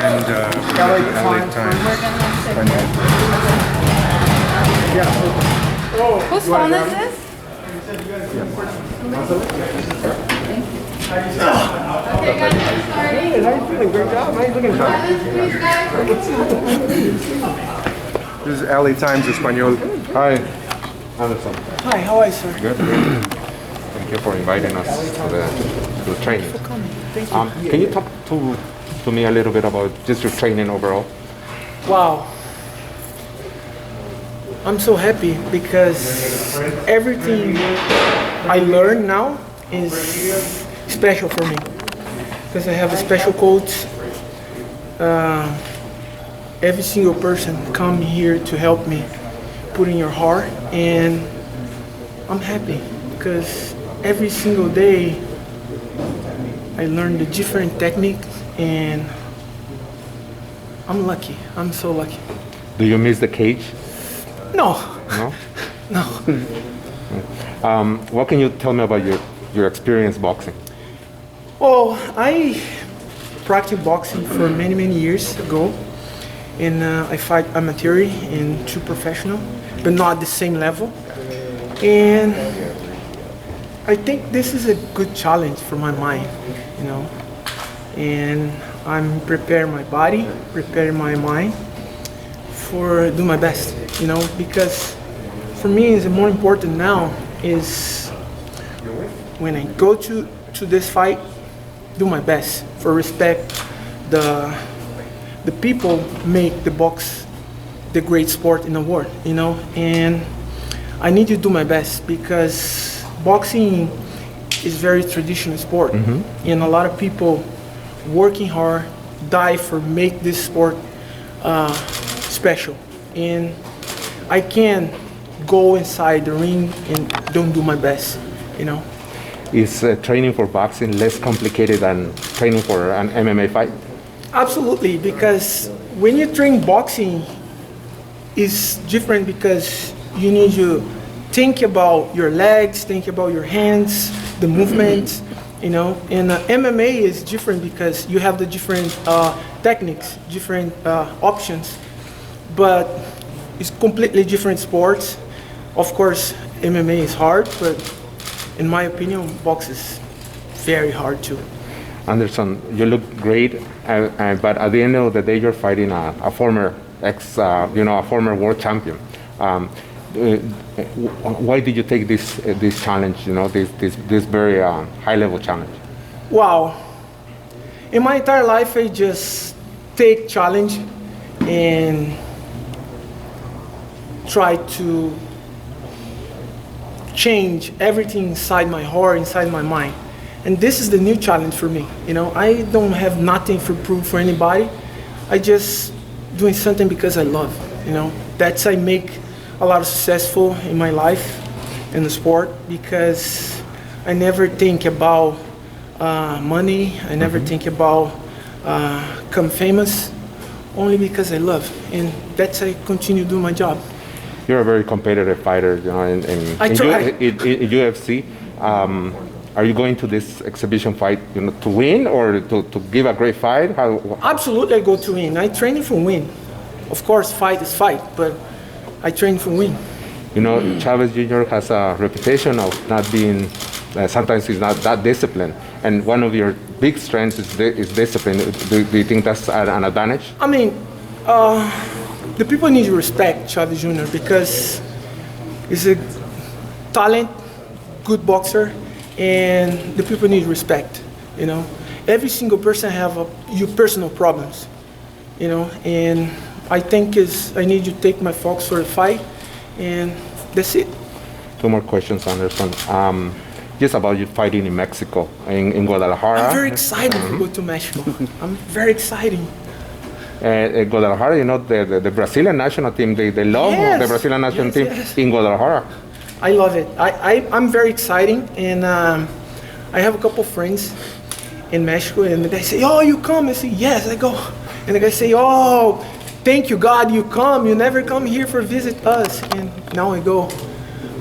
and LA Times. Whose phone is this? Okay, guys, I'm sorry. Hey, how you feeling? Great job. How you looking, Sean? This is LA Times Espanol. Hi. Anderson. Hi, how are you, sir? Good. Thank you for inviting us to the training. Thank you. Can you talk to me a little bit about just your training overall? Wow. I'm so happy because everything I learn now is special for me. Because I have a special coach. Every single person come here to help me put in your heart, and I'm happy because every single day I learn the different techniques, and I'm lucky. I'm so lucky. Do you miss the cage? No. No? No. What can you tell me about your experience boxing? Well, I practiced boxing for many years ago, and I fight amateur and two professional, but not the same level. And I think this is a good challenge for my mind, you know. And I'm preparing my body, preparing my mind for do my best, you know, because for me it's more important now is when I go to this fight, do my best for respect the people make the box the great sport in the world, you know, and I need to do my best because boxing is very traditional sport, and a lot of people working hard die for make this sport special, and I can't go inside the ring and don't do my best, you know. Is training for boxing less complicated than training for an MMA fight? Absolutely, because when you train boxing, it's different because you need to think about your legs, think about your hands, the movements, you know. And MMA is different because you have the different techniques, different options, but it's completely different sports. Of course, MMA is hard, but in my opinion, box is very hard too. Anderson, you look great, but at the end of the day, you're fighting a former a former world champion. Why did you take this challenge? You know, this very high level challenge. Wow! In my entire life, I just take challenge and try to change everything inside my heart, inside my mind. And this is the new challenge for me. You know, I don't have nothing to prove for anybody. I just doing something because I love, you know. That's I make a lot of successful in my life in the sport because I never think about money. I never think about become famous, only because I love. And that's I continue doing my job. You're a very competitive fighter, you know, in UFC. Are you going to this exhibition fight, you know, to win or to give a great fight? Absolutely, I go to win. I train for win. Of course, fight is fight, but I train for win. You know, Chavez Jr. has a reputation of not being, sometimes he's not that disciplined. And one of your big strengths is discipline. Do you think that's an advantage? I mean, the people need to respect Chavez Jr. because he's a talent, good boxer, and the people need respect, you know. Every single person have your personal problems, you know, and I think I need to take my focus for the fight, and that's it. Two more questions, Anderson. Just about you fighting in Mexico, in Guadalajara. I'm very excited to go to Mexico. I'm very excited. Guadalajara, you know, the Brazilian national team, they love the Brazilian national team in Guadalajara. I love it. I'm very excited, and I have a couple friends in Mexico, and the guy say, "Oh, you come?" I say, "Yes, I go." And the guy say, "Oh, thank you, God, you come. You never come here for visit us." And now I go.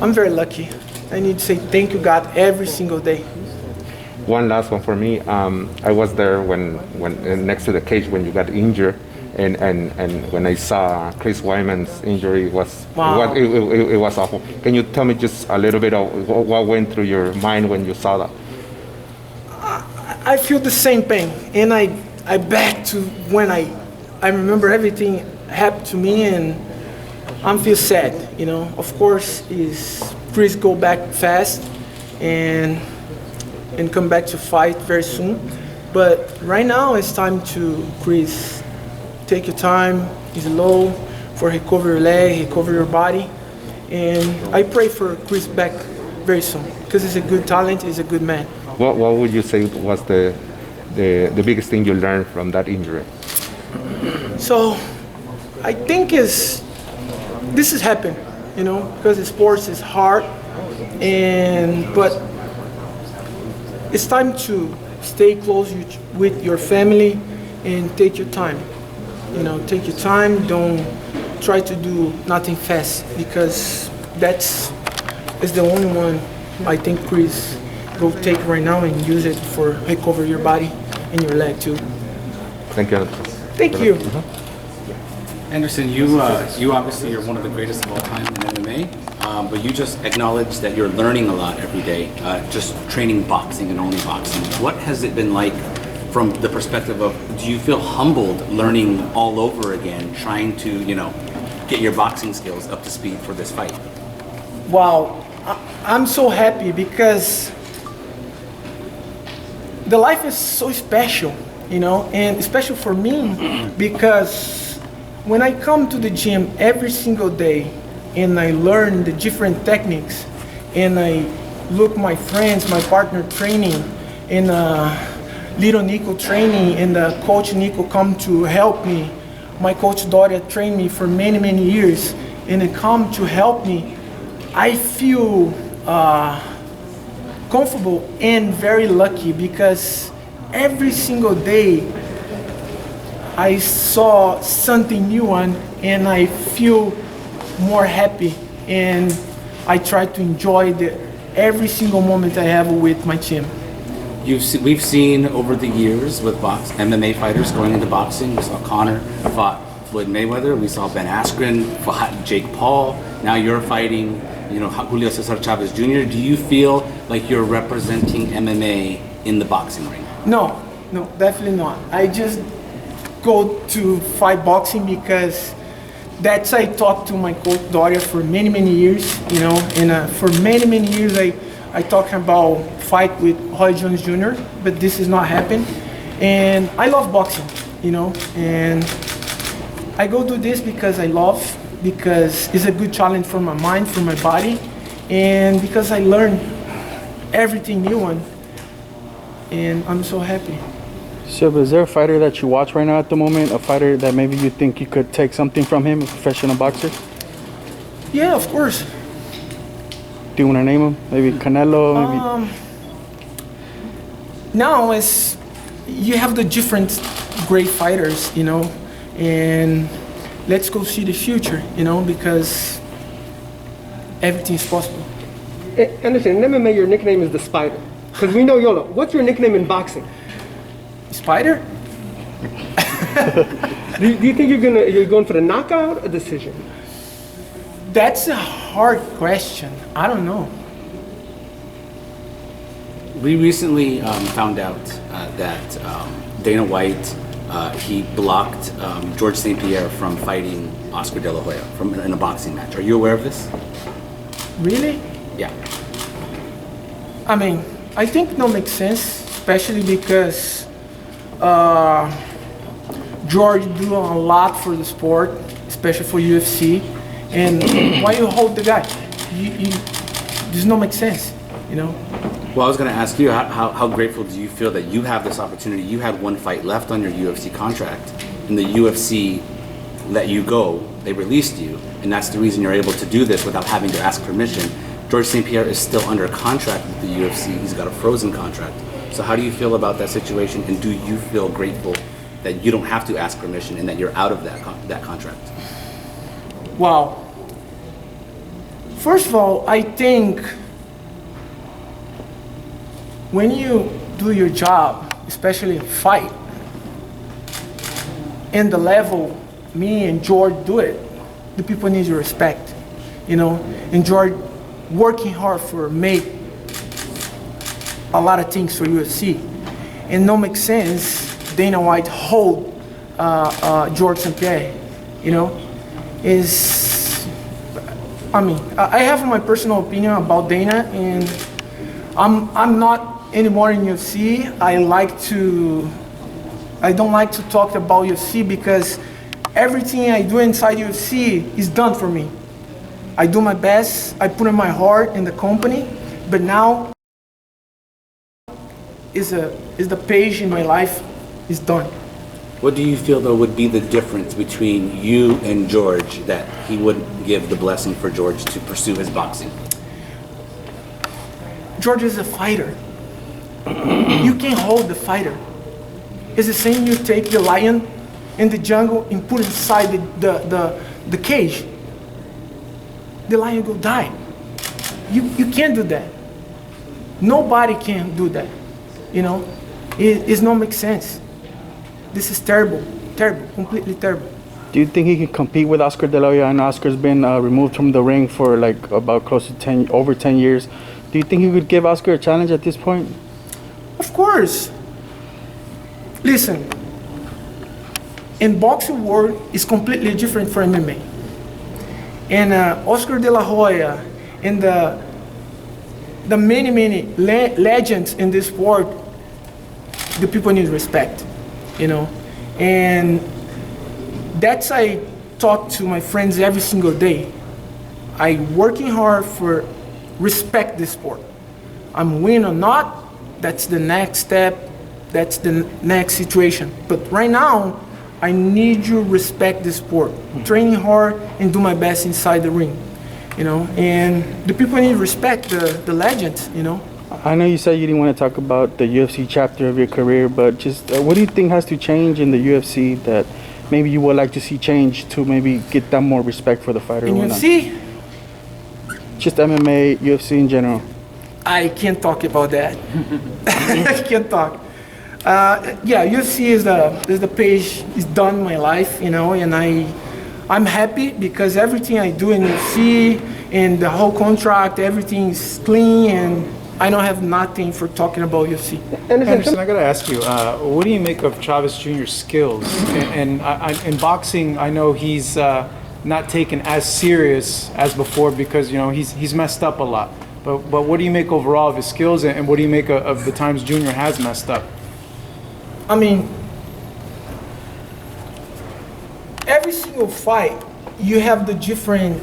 I'm very lucky. I need to say thank you, God, every single day. one last one for me. I was there when next to the cage when you got injured, and when I saw Chris Wyman's injury was Wow. it was awful. Can you tell me just a little bit of what went through your mind when you saw that? I feel the same pain, and I back to when I remember everything happened to me, and I feel sad. You know, of course, is Chris go back fast and come back to fight very soon. But right now it's time to Chris. Take your time. It's low for recover your leg, recover your body, and I pray for Chris back very soon because he's a good talent. He's a good man. What would you say was the biggest thing you learned from that injury? So I think this has happened, you know, because the sports is hard, but it's time to stay close with your family and take your time. You know, take your time. Don't try to do nothing fast because is the only one I think Chris go take right now and use it for recover your body and your leg too. Thank you. Thank you. Anderson, you obviously are one of the greatest of all time in MMA, but you just acknowledged that you're learning a lot every day, just training boxing and only boxing. What has it been like from the perspective of, do you feel humbled learning all over again, trying to, get your boxing skills up to speed for this fight? Wow, I'm so happy because the life is so special, and special for me because when I come to the gym every single day and I learn the different techniques and I look my friends, my partner training and little Nico training and the coach Nico come to help me. My coach Doria trained me for many, many years and it come to help me. I feel comfortable and very lucky because every single day I saw something new and I feel more happy and I try to enjoy every single moment I have with my team. We've seen over the years with MMA fighters going into boxing. We saw Conor fought Floyd Mayweather. We saw Ben Askren fought Jake Paul. Now you're fighting, Julio Cesar Chavez Jr. Do you feel like you're representing MMA in the boxing ring? No, definitely not. I just go to fight boxing because I talked to my coach Doria for many, many years, and for many, many years I talked about fight with Roy Jones Jr., but this is not happening. And I love boxing, and I go do this because I love, because it's a good challenge for my mind, for my body, and because I learn everything new and I'm so happy. Silva, is there a fighter that you watch right now at the moment, a fighter that maybe you think you could take something from him, a professional boxer? Yeah, of course. Do you want to name him? Maybe Canelo? Maybe. Now you have the different great fighters, and let's go see the future, because everything is possible. Anderson, in MMA, your nickname is the Spider. Because we know YOLO. What's your nickname in boxing? Spider? Do you think you're going for the knockout or decision? That's a hard question. I don't know. We recently found out that Dana White, he blocked George St. Pierre from fighting Oscar De La Hoya in a boxing match. Are you aware of this? Really? Yeah. I mean, I think it makes sense, especially because George do a lot for the sport, especially for UFC. And why you hold the guy? Does not make sense, Well, I was going to ask you, how grateful do you feel that you have this opportunity? You had one fight left on your UFC contract, and the UFC let you go. They released you, and that's the reason you're able to do this without having to ask permission. George St. Pierre is still under contract with the UFC. He's got a frozen contract. So how do you feel about that situation, and do you feel grateful that you don't have to ask permission and that you're out of that contract? Wow. First of all, I think when you do your job, especially fight, and the level me and George do it, the people need your respect, you know. And George working hard for make a lot of things for UFC, and no make sense Dana White hold George St. Pierre, you know, is, I mean, I have my personal opinion about Dana, and I'm not anymore in UFC. I don't like to talk about UFC because everything I do inside UFC is done for me. I do my best, I put in my heart in the company, but now is the page in my life is done. What do you feel though would be the difference between you and George that he wouldn't give the blessing for George to pursue his boxing? George is a fighter. You can't hold the fighter. It's the same you take the lion in the jungle and put inside the cage. The lion will die. You can't do that. Nobody can do that. You know, it not make sense. This is terrible, terrible, completely terrible. Do you think he can compete with Oscar De La Hoya? And Oscar's been removed from the ring for like about close to over 10 years. Do you think he could give Oscar a challenge at this point? Of course. Listen, in boxing world is completely different from MMA. And Oscar De La Hoya and the many legends in this sport, the people need respect, you know. And that's I talk to my friends every single day. I working hard for respect this sport. I'm win or not, that's the next step, that's the next situation. But right now, I need you to respect the sport, training hard and do my best inside the ring, you know. And the people need to respect the legends, you know. I know you said you didn't want to talk about the UFC chapter of your career, but just what do you think has to change in the UFC that maybe you would like to see change to maybe get that more respect for the fighter? In UFC, just MMA, UFC in general. I can't talk about that. I can't talk. Yeah, UFC is the page is done in my life, you know, and I'm happy because everything I do in UFC and the whole contract, everything is clean, and I don't have nothing for talking about UFC. Anderson, I gotta ask you, what do you make of Chavez Jr.'s skills? And in boxing, I know he's not taken as serious as before because, you know, he's messed up a lot. But what do you make overall of his skills, and what do you make of the times Junior has messed up? I mean, every single fight, you have the different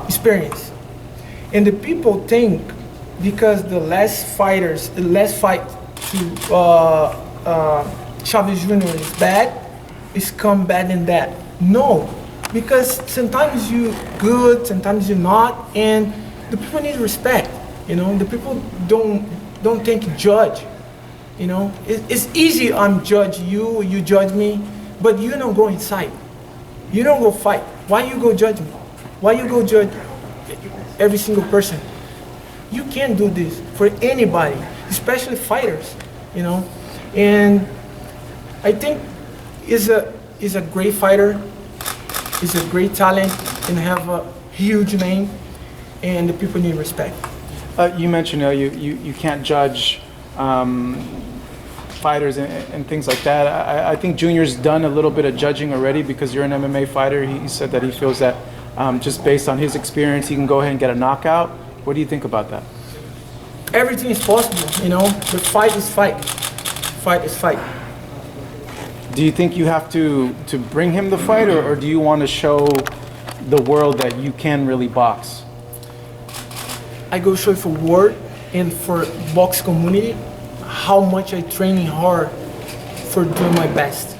experience. And the people think because the last fight to Chavez Jr. is bad, it's come bad in that. No, because sometimes you good, sometimes you're not, and the people need respect. You know, the people don't think judge. You know, it's easy. I'm judge you, you judge me, but you don't go inside. You don't go fight. Why you go judge me? Why you go judge every single person? You can't do this for anybody, especially fighters. You know, and I think is a great fighter. Is a great talent and have a huge name, and the people need respect. You mentioned you can't judge fighters and things like that. I think Junior's done a little bit of judging already because you're an MMA fighter. He said that he feels that just based on his experience, he can go ahead and get a knockout. What do you think about that? Everything is possible, you know. The fight is fight. Fight is fight. Do you think you have to bring him the fight, or do you want to show the world that you can really box? I go show for world and for box community how much I training hard for doing my best.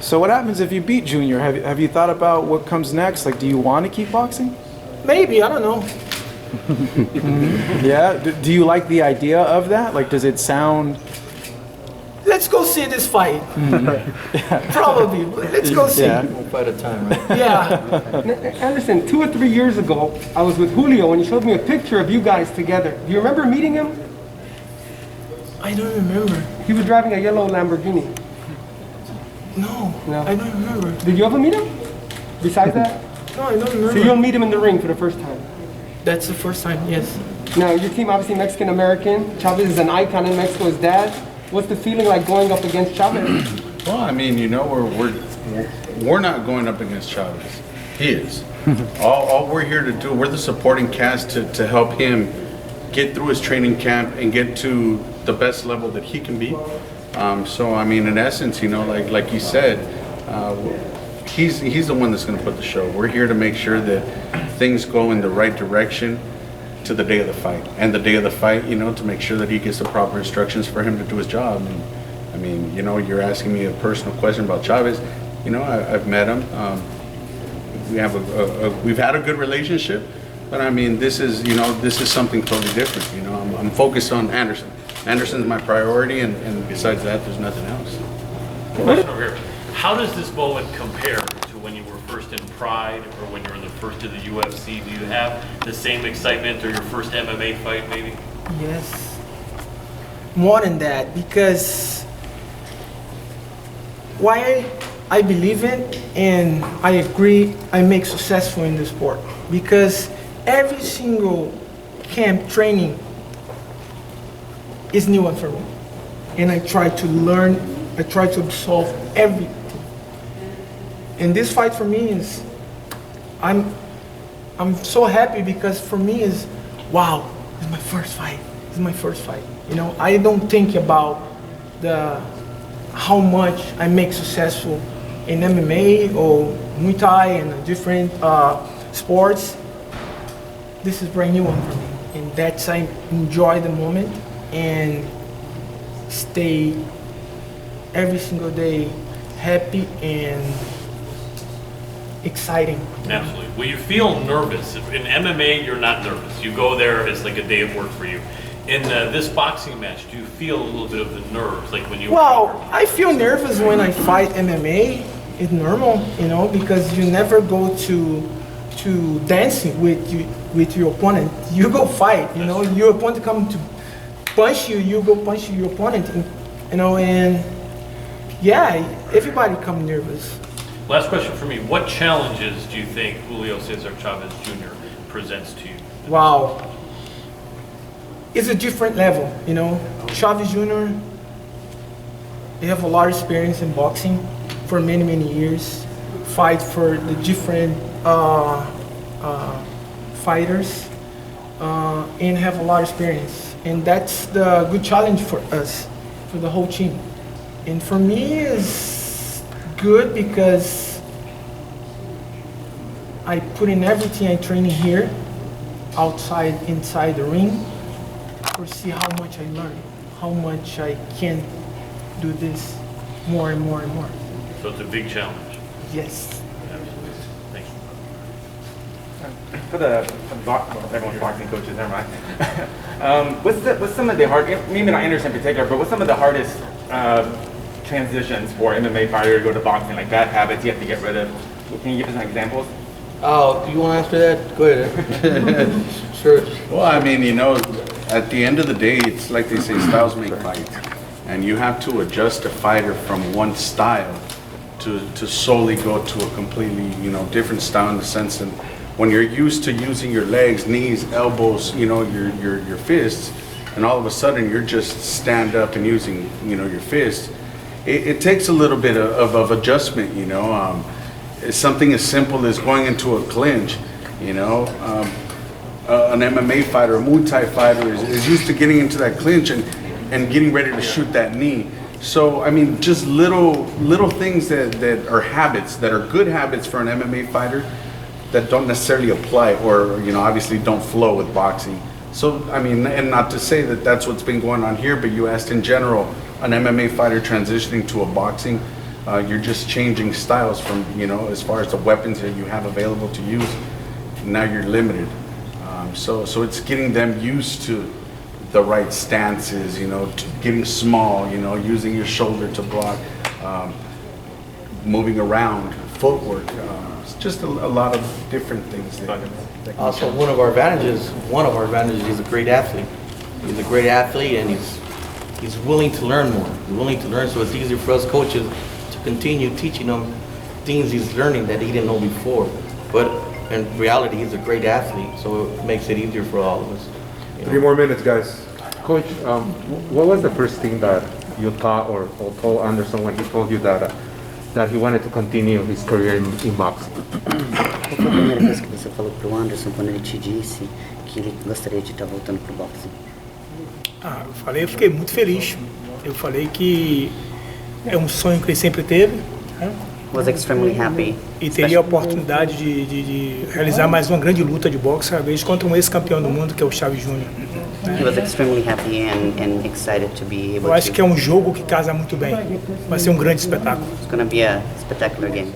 So what happens if you beat Junior? Have you thought about what comes next? Like, do you want to keep boxing? Maybe, I don't know. Yeah? Do you like the idea of that? Like, does it sound... Let's go see this fight. Probably. Let's go see. Yeah. One fight at a time, right? Yeah. Anderson, 2 or 3 years ago, I was with Julio and he showed me a picture of you guys together. Do you remember meeting him? I don't remember. He was driving a yellow Lamborghini. No, No. I don't remember. Did you ever meet him? Besides that? No, I don't So remember. you'll meet him in the ring for the first time. That's the first time, yes. Now, your team obviously Mexican-American. Chavez is an icon in Mexico, his dad. What's the feeling like going up against Chavez? Well, I mean, you know, we're not going up against Chavez. He is. all we're here to do, we're the supporting cast to help him get through his training camp and get to the best level that he can be. So, I mean, in essence, you know, like you said, he's the one that's going to put the show. We're here to make sure that things go in the right direction to the day of the fight. And the day of the fight, you know, to make sure that he gets the proper instructions for him to do his job. And I mean, you know, you're asking me a personal question about Chavez. You know, I've met him. We've had a good relationship. But I mean, this is something totally different. You know, I'm focused on Anderson. Anderson's my priority, and besides that, there's nothing else. Question over here. How does this moment compare to when you were first in Pride or when you were the first to the UFC? Do you have the same excitement or your first MMA fight maybe? Yes. More than that, because why I believe in and I agree I make successful in the sport. Because every single camp training is new one for me. And I try to learn, I try to absorb everything. And this fight for me is, I'm so happy because for me is, wow, it's my first fight. It's my first fight. You know, I don't think about how much I make successful in MMA or Muay Thai and different sports. This is brand new one for me. And that's, I enjoy the moment and stay every single day happy and exciting. Absolutely. Will you feel nervous? In MMA, you're not nervous. You go there, it's like a day of work for you. In this boxing match, do you feel a little bit of the nerves, like when you? Well, I feel nervous when I fight MMA. It's normal, you know, because you never go to dancing with your opponent. You go fight, you know. Your opponent come to punch you, you go punch your opponent, you know. And yeah, everybody come nervous. Last question for me. What challenges do you think Julio Cesar Chavez Jr. presents to you? Wow. It's a different level, you know. Chavez Jr., they have a lot of experience in boxing for many, many years. Fight for the different fighters and have a lot of experience. And that's the good challenge for us, for the whole team. And for me, it's good because I put in everything I train in here, outside, inside the ring, to see how much I learn, how much I can do this more and more and more. So it's a big challenge. Yes. Absolutely. Thank you. For everyone's boxing coaches, never mind. What's some of the maybe not Anderson in particular, but what's some of the hardest transitions for MMA fighter to go to boxing, like bad habits you have to get rid of? Can you give us some examples? Oh, do you want to answer that? Go ahead. Sure. Well, I mean, you know, at the end of the day, it's like they say, styles make fights. And you have to adjust a fighter from one style to solely go to a completely, you know, different style in the sense that when you're used to using your legs, knees, elbows, you know, your fists, and all of a sudden you're just stand up and using, you know, your fists, it takes a little bit of adjustment, you know. It's something as simple as going into a clinch, you know. An MMA fighter, a Muay Thai fighter is used to getting into that clinch and getting ready to shoot that knee. So, I mean, just little things that are habits, that are good habits for an MMA fighter that don't necessarily apply or, you know, obviously don't flow with boxing. So, I mean, and not to say that that's what's been going on here, but you asked in general, an MMA fighter transitioning to a boxing, you're just changing styles from, you know, as far as the weapons that you have available to use, now you're limited. So it's getting them used to the right stances, you know, getting small, you know, using your shoulder to block, moving around, footwork. It's just a lot of different things. Also, one of our advantages, he's a great athlete. He's a great athlete, and he's he's willing to learn more. He's willing to learn, so it's easier for us coaches to continue teaching him things he's learning that he didn't know before. But in reality, he's a great athlete, so it makes it easier for all of us. 3 more minutes, guys. Coach, what was the first thing that you thought or told Anderson when he told you that he wanted to continue his career in boxing? Qual foi a primeira vez que você falou pro Anderson quando ele te disse que ele gostaria de estar voltando pro boxing? Eu fiquei muito feliz. Eu falei que é um sonho que ele sempre teve, né? Was extremely happy. E teria a oportunidade de realizar mais uma grande luta de boxe, a vez contra um ex-campeão do mundo, que é o Chavez Jr. He was extremely happy and excited to be able Eu acho que é um jogo que casa muito bem. Vai ser um grande espetáculo. It's going to be a spectacular game.